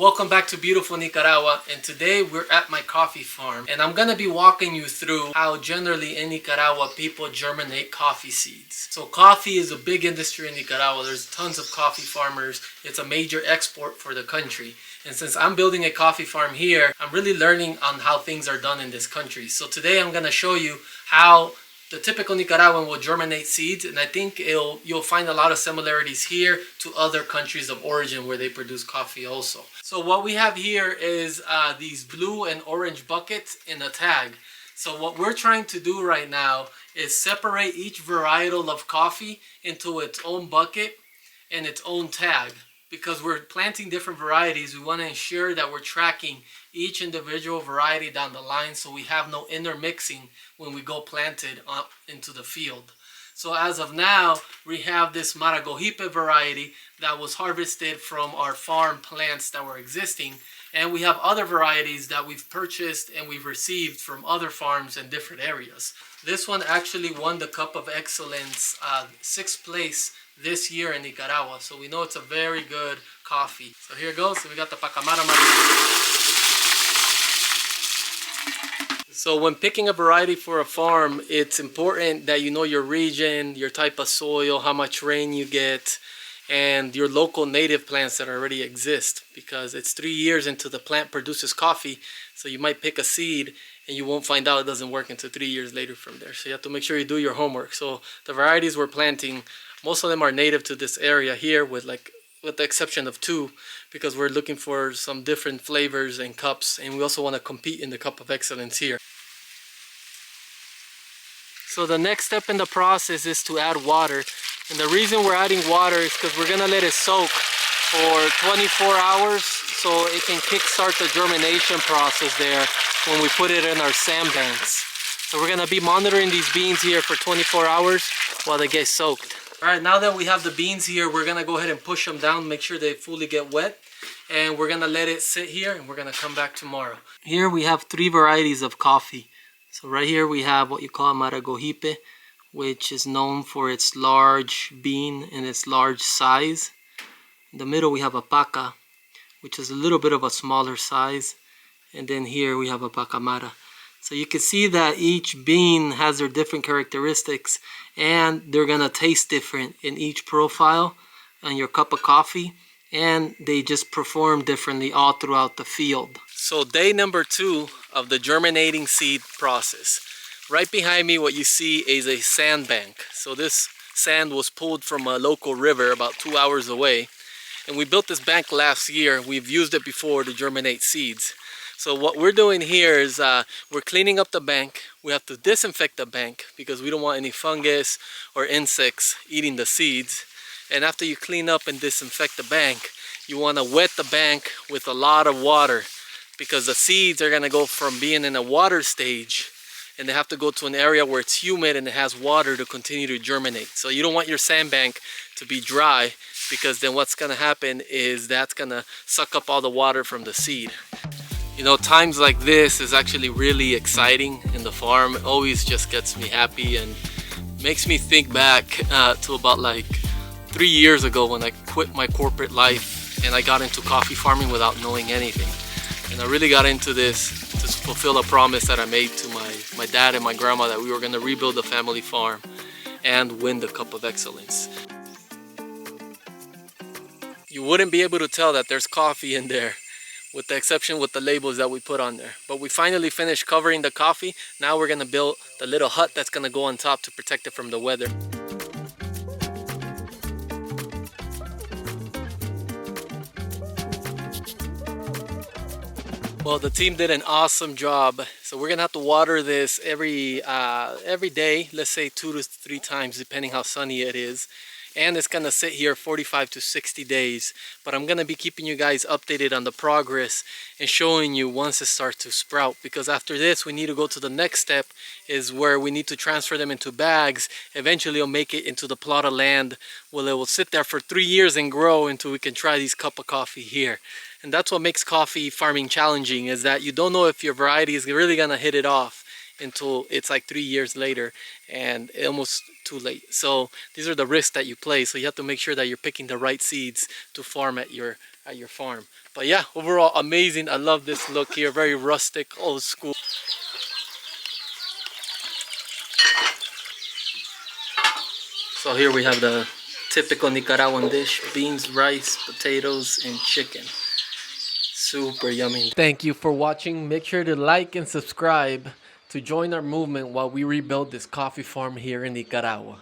Welcome back to beautiful Nicaragua, and today we're at my coffee farm and I'm gonna be walking you through how generally in Nicaragua people germinate coffee seeds. So coffee is a big industry in Nicaragua. There's tons of coffee farmers. It's a major export for the country. And since I'm building a coffee farm here, I'm really learning on how things are done in this country. So today I'm gonna show you how the typical Nicaraguan will germinate seeds, and I think you'll find a lot of similarities here to other countries of origin where they produce coffee also. So what we have here is these blue and orange buckets in a tag. So what we're trying to do right now is separate each varietal of coffee into its own bucket and its own tag. Because we're planting different varieties, we want to ensure that we're tracking each individual variety down the line so we have no intermixing when we go planted up into the field. So as of now, we have this Maragogipe variety that was harvested from our farm plants that were existing, and we have other varieties that we've purchased and we've received from other farms in different areas. This one actually won the Cup of Excellence 6th place this year in Nicaragua, so we know it's a very good coffee. So here it goes. So we got the Pacamara Marina. So when picking a variety for a farm, it's important that you know your region, your type of soil, how much rain you get, and your local native plants that already exist, because it's 3 years into the plant produces coffee, so you might pick a seed and you won't find out it doesn't work until 3 years later from there. So you have to make sure you do your homework. So the varieties we're planting, most of them are native to this area here, with the exception of 2, because we're looking for some different flavors and cups, and we also want to compete in the Cup of Excellence here. So the next step in the process is to add water, and the reason we're adding water is because we're gonna let it soak for 24 hours so it can kickstart the germination process there when we put it in our sandbanks. So we're gonna be monitoring these beans here for 24 hours while they get soaked. All right, now that we have the beans here, we're gonna go ahead and push them down, make sure they fully get wet, and we're gonna let it sit here and we're gonna come back tomorrow. Here we have 3 varieties of coffee. So right here we have what you call Maragogipe, which is known for its large bean and its large size. In the middle we have a Paca, which is a little bit of a smaller size. And then here we have a Pacamara. So you can see that each bean has their different characteristics, and they're gonna taste different in each profile on your cup of coffee, and they just perform differently all throughout the field. So day number 2 of the germinating seed process. Right behind me, what you see is a sandbank. So this sand was pulled from a local river about 2 hours away, and we built this bank last year. We've used it before to germinate seeds. So what we're doing here is we're cleaning up the bank. We have to disinfect the bank because we don't want any fungus or insects eating the seeds. And after you clean up and disinfect the bank, you want to wet the bank with a lot of water, because the seeds are going to go from being in a water stage and they have to go to an area where it's humid and it has water to continue to germinate. So you don't want your sandbank to be dry, because then what's going to happen is that's going to suck up all the water from the seed. You know, times like this is actually really exciting in the farm. It always just gets me happy and makes me think back to about like 3 years ago when I quit my corporate life and I got into coffee farming without knowing anything. And I really got into this to fulfill a promise that I made to my dad and my grandma, that we were going to rebuild the family farm and win the Cup of Excellence. You wouldn't be able to tell that there's coffee in there, with the exception with the labels that we put on there. But we finally finished covering the coffee. Now we're going to build the little hut that's going to go on top to protect it from the weather. Well, the team did an awesome job. So we're gonna have to water this every day, let's say 2 to 3 times, depending how sunny it is. And it's gonna sit here 45 to 60 days. But I'm gonna be keeping you guys updated on the progress and showing you once it starts to sprout. Because after this, we need to go to the next step, is where we need to transfer them into bags. Eventually, it'll make it into the plot of land. Well, it will sit there for 3 years and grow until we can try these cup of coffee here. And that's what makes coffee farming challenging, is that you don't know if your variety is really gonna hit it off until it's like 3 years later and almost too late. So these are the risks that you play. So you have to make sure that you're picking the right seeds to farm at your at your farm. But yeah, overall amazing. I love this look here, very rustic, old school. So here we have the typical Nicaraguan dish: beans, rice, potatoes, and chicken. Super yummy. Thank you for watching. Make sure to like and subscribe to join our movement while we rebuild this coffee farm here in Nicaragua.